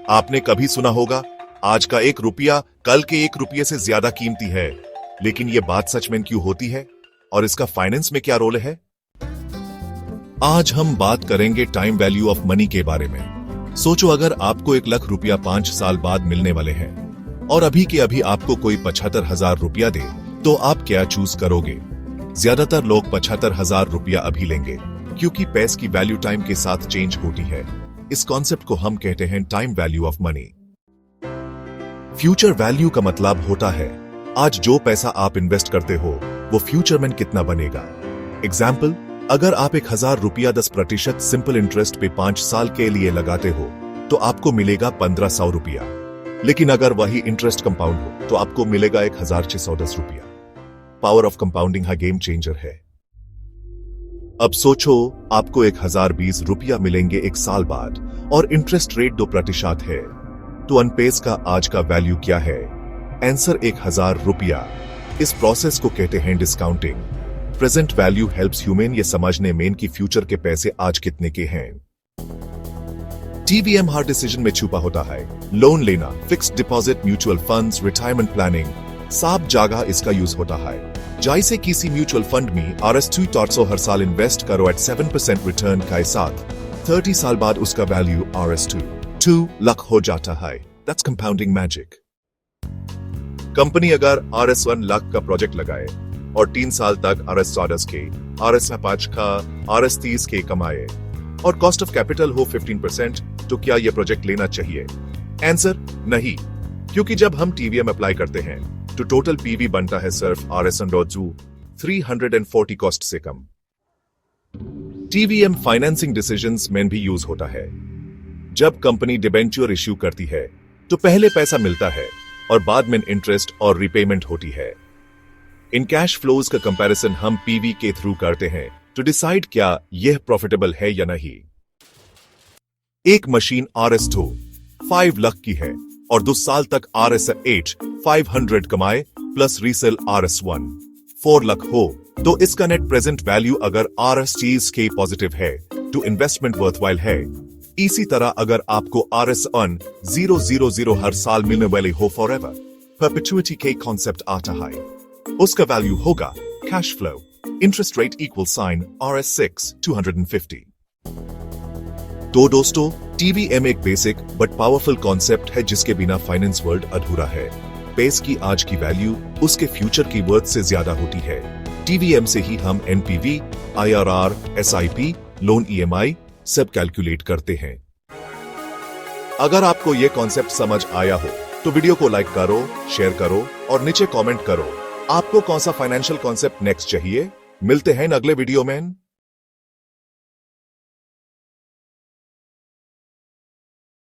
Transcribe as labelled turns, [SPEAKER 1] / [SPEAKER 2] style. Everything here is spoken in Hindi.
[SPEAKER 1] आपने कभी सुना होगा, आज का 1 रुपया कल के 1 रुपये से ज्यादा कीमती है। लेकिन ये बात सच में क्यों होती है और इसका फाइनेंस में क्या रोल है? आज हम बात करेंगे टाइम वैल्यू ऑफ मनी के बारे में। सोचो, अगर आपको 1 लाख रुपया 5 साल बाद मिलने वाले हैं और अभी के अभी आपको कोई 75,000 रुपया दे, तो आप क्या चूज करोगे? ज्यादातर लोग 75,000 रुपया अभी लेंगे, क्योंकि पैसे की वैल्यू टाइम के साथ चेंज होती है। इस कॉन्सेप्ट को हम कहते हैं time value of money. Future value का मतलब होता है आज जो पैसा आप इन्वेस्ट करते हो वो फ्यूचर में कितना बनेगा। एग्जाम्पल, अगर आप 1,000 रुपया 10% सिंपल इंटरेस्ट पे 5 साल के लिए लगाते हो तो आपको मिलेगा 1,500 रुपया। लेकिन अगर वही इंटरेस्ट कंपाउंड हो तो आपको मिलेगा 1,610 रुपया। पावर ऑफ कंपाउंडिंग है गेम चेंजर है। अब सोचो, आपको 1,020 रुपया मिलेंगे 1 साल बाद और इंटरेस्ट रेट 2% है, तो अनपेस का आज का वैल्यू क्या है? आंसर 1,000 रुपया। इस प्रोसेस को कहते हैं discounting. Present value helps human ये समझने में कि फ्यूचर के पैसे आज कितने के हैं। टीवीएम हर डिसीजन में छुपा होता है। लोन लेना, fixed deposit, mutual funds, retirement planning, सब जगह इसका यूज होता है। जैसे किसी म्यूचुअल फंड में RS2 हर साल इन्वेस्ट करो एट 7% रिटर्न के साथ, 30 साल बाद उसका वैल्यू RS2 2 लाख हो जाता है। That's compounding magic. कंपनी अगर RS1 लाख का प्रोजेक्ट लगाए और 3 साल तक RS14 के, RS5 का, RS30 के कमाए और कॉस्ट ऑफ कैपिटल हो 15%, तो क्या यह प्रोजेक्ट लेना चाहिए? आंसर नहीं, क्योंकि जब हम टीवीएम अप्लाई करते हैं तो टोटल पीवी बनता है सिर्फ RS1 340 कॉस्ट से कम। टीवीएम फाइनेंसिंग डिसीजंस में भी यूज होता है। जब कंपनी डिबेंचर इश्यू करती है तो पहले पैसा मिलता है और बाद में इंटरेस्ट और रिपेमेंट होती है। इन कैश फ्लोज का कंपैरिजन हम पीवी के थ्रू करते हैं टू डिसाइड क्या यह प्रॉफिटेबल है या नहीं। एक मशीन RS2 5 लाख की है और 2 साल तक RS8 500 कमाए प्लस रीसेल RS1 4 लाख हो, तो इसका नेट प्रेजेंट वैल्यू अगर RS के पॉजिटिव है तो इन्वेस्टमेंट वर्थवाइल है। इसी तरह अगर आपको RS1 000 हर साल मिलने वाले हो फॉरएवर, परपेचुइटी के कॉन्सेप्ट आता है, उसका वैल्यू होगा cash flow interest rate equal sign RS6 250। तो दोस्तों, टीवीएम एक बेसिक बट पावरफुल कॉन्सेप्ट है जिसके बिना फाइनेंस वर्ल्ड अधूरा है। पैसे की आज की वैल्यू उसके फ्यूचर की वर्थ से ज्यादा होती है। टीवीएम से ही हम NPV, IRR, SIP, loan EMI सब कैलकुलेट करते हैं। अगर आपको यह कॉन्सेप्ट समझ आया हो तो वीडियो को लाइक करो, शेयर करो और नीचे कमेंट करो आपको कौन सा फाइनेंशियल कॉन्सेप्ट नेक्स्ट चाहिए। मिलते हैं अगले वीडियो में।